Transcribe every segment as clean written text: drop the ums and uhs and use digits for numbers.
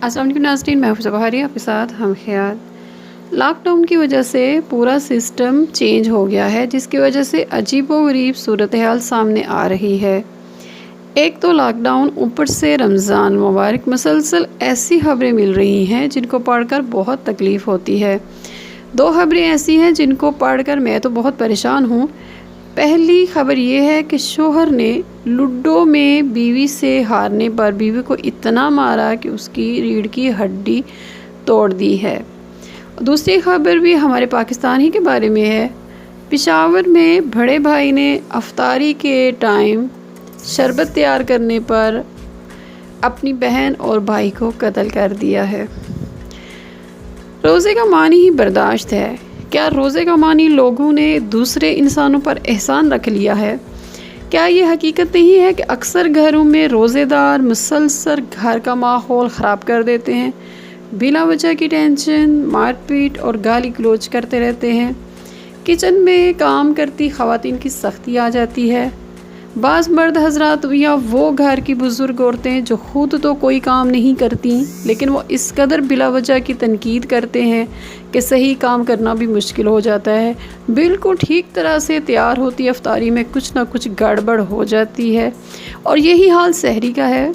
अस्सलाम वालेकुम नाज़रीन, मैं हफ्सा बहारी आपके साथ हम ख्याल। लॉकडाउन की वजह से पूरा सिस्टम चेंज हो गया है, जिसकी वजह से अजीबोगरीब सूरत हाल सामने आ रही है। एक तो लॉकडाउन, ऊपर से रमज़ान मुबारक, मुसलसल ऐसी खबरें मिल रही हैं जिनको पढ़कर बहुत तकलीफ़ होती है। दो खबरें ऐसी हैं जिनको पढ़कर मैं तो बहुत परेशान हूँ। पहली खबर ये है कि शोहर ने लूडो में बीवी से हारने पर बीवी को इतना मारा कि उसकी रीढ़ की हड्डी तोड़ दी है। दूसरी खबर भी हमारे पाकिस्तान ही के बारे में है। पेशावर में बड़े भाई ने अफ्तारी के टाइम शरबत तैयार करने पर अपनी बहन और भाई को कत्ल कर दिया है। रोज़े का मानी ही बर्दाश्त है। क्या रोज़े का मानी लोगों ने दूसरे इंसानों पर एहसान रख लिया है? क्या ये हकीकत नहीं है कि अक्सर घरों में रोज़ेदार मुसलसल घर का माहौल ख़राब कर देते हैं, बिला वजह की टेंशन, मारपीट और गाली गलौज करते रहते हैं। किचन में काम करती ख़वातीन की सख्ती आ जाती है। बाज़ मर्द हजरात या वो घर की बुज़ुर्ग औरतें जो ख़ुद तो कोई काम नहीं करती, लेकिन वो इस कदर बिला वजह की तनकीद करते हैं कि सही काम करना भी मुश्किल हो जाता है। बिल्कुल ठीक तरह से तैयार होती अफ्तारी में कुछ ना कुछ गड़बड़ हो जाती है, और यही हाल सहरी का है।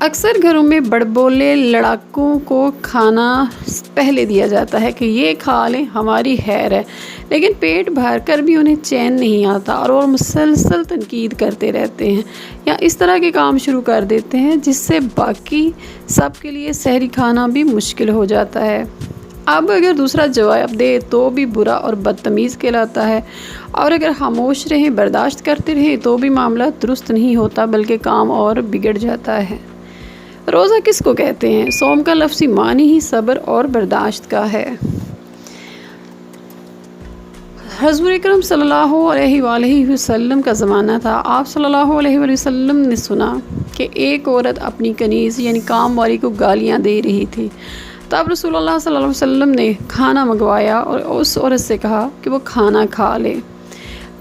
अक्सर घरों में बड़बोले लड़ाकों को खाना पहले दिया जाता है कि ये खा लें, हमारी खैर है, लेकिन पेट भर कर भी उन्हें चैन नहीं आता और वो मुसलसल तनकीद करते रहते हैं या इस तरह के काम शुरू कर देते हैं जिससे बाकी सब के लिए सहरी खाना भी मुश्किल हो जाता है। अब अगर दूसरा जवाब दे तो भी बुरा और बदतमीज़ कहलाता है, और अगर खामोश रहें, बर्दाश्त करते रहें तो भी मामला दुरुस्त नहीं होता बल्कि काम और बिगड़ जाता है। रोज़ा किसको कहते हैं? सोम का लफ्ज़ी मानी ही सब्र और बर्दाश्त का है। हज़रत अकरम सल्लल्लाहु अलैहि वसल्लम का ज़माना था। आप सल्लल्लाहु अलैहि वसल्लम ने सुना कि एक औरत अपनी कनीज़ यानी काम वाली को गालियाँ दे रही थी। तब रसूलुल्लाह सल्लल्लाहु अलैहि वसल्लम ने खाना मंगवाया और उस औरत से कहा कि वो खाना खा ले।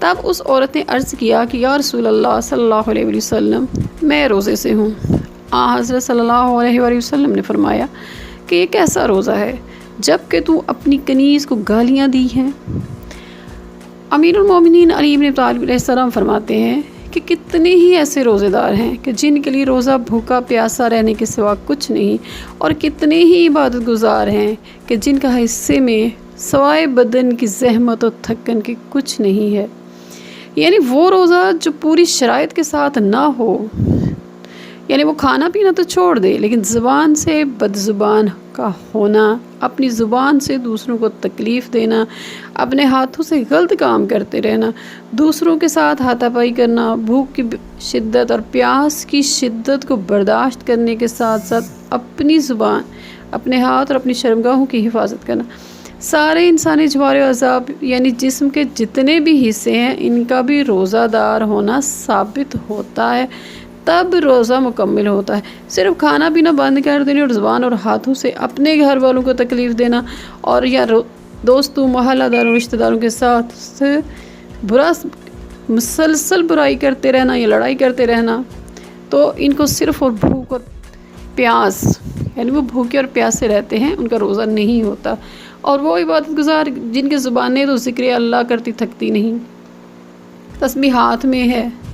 तब उस औरत ने अर्ज़ किया कि या रसूलल्लाह सल्लल्लाहु अलैहि वसल्लम, मैं रोज़े से हूँ। हज़रत सल्लल्लाहु अलैहि वसल्लम ने फरमाया कि ये कैसा रोज़ा है जबकि तू अपनी कनीज़ को गालियाँ दी हैं। अमीरुल मोमिनीन अली इब्न अबी तालिब अलैहिस्सलाम फरमाते हैं कि कितने ही ऐसे रोज़ेदार हैं कि जिनके लिए रोज़ा भूखा प्यासा रहने के सिवा कुछ नहीं, और कितने ही इबादत गुजार हैं कि जिनका हिस्से में सवाए बदन की ज़हमत और थकन के कुछ नहीं है। यानी वो रोज़ा जो पूरी शराइत के साथ ना हो, यानी वो खाना पीना तो छोड़ दे, लेकिन ज़ुबान से बदज़ुबान का होना, अपनी ज़ुबान से दूसरों को तकलीफ़ देना, अपने हाथों से गलत काम करते रहना, दूसरों के साथ हाथापाई करना, भूख की शिद्दत और प्यास की शिद्दत को बर्दाश्त करने के साथ साथ अपनी ज़ुबान, अपने हाथ और अपनी शर्मगाहों की हिफाजत करना, सारे इंसानी जवारे अज़ाब यानी जिस्म के जितने भी हिस्से हैं इनका भी रोज़ादार होना साबित होता है, तब रोज़ा मुकम्मल होता है। सिर्फ खाना पीना बंद कर देने और ज़ुबान और हाथों से अपने घर वालों को तकलीफ़ देना और या दोस्तों, मोहल्लादारों, रिश्तेदारों के साथ मुसलसल बुराई करते रहना या लड़ाई करते रहना, तो इनको सिर्फ़ और भूख और प्यास, यानी वो भूखे और प्यासे रहते हैं, उनका रोज़ा नहीं होता। और वो इबादत गुजार जिनकी ज़ुबानें तो ज़िक्र अल्लाह करती थकती नहीं, तस्बीह हाथ में है,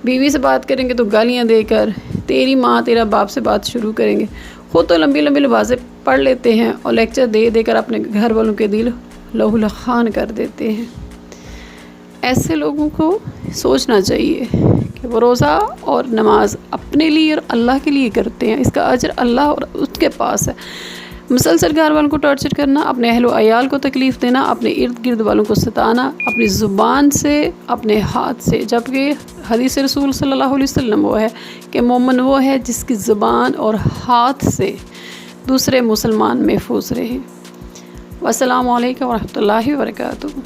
बीवी से बात करेंगे तो गालियाँ देकर तेरी माँ तेरा बाप से बात शुरू करेंगे, ख़ुद तो लंबी लंबी लिबासें पढ़ लेते हैं और लेक्चर दे देकर अपने घर वालों के दिल लहूलुहान कर देते हैं। ऐसे लोगों को सोचना चाहिए कि वो रोज़ा और नमाज अपने लिए और अल्लाह के लिए करते हैं, इसका अजर अल्लाह और उसके पास है। मुसलसल घर वालों को टॉर्चर करना, अपने अहल व अयाल को तकलीफ़ देना, अपने इर्द गिर्द वालों को सताना, अपनी ज़ुबान से, अपने हाथ से, जबकि हदीस रसूल सल्लल्लाहु अलैहि वसल्लम वो है कि मोमिन वो है जिसकी ज़ुबान और हाथ से दूसरे मुसलमान महफूज रहे। वस्सलामु अलैकुम व रहमतुल्लाहि व बरकातुहू।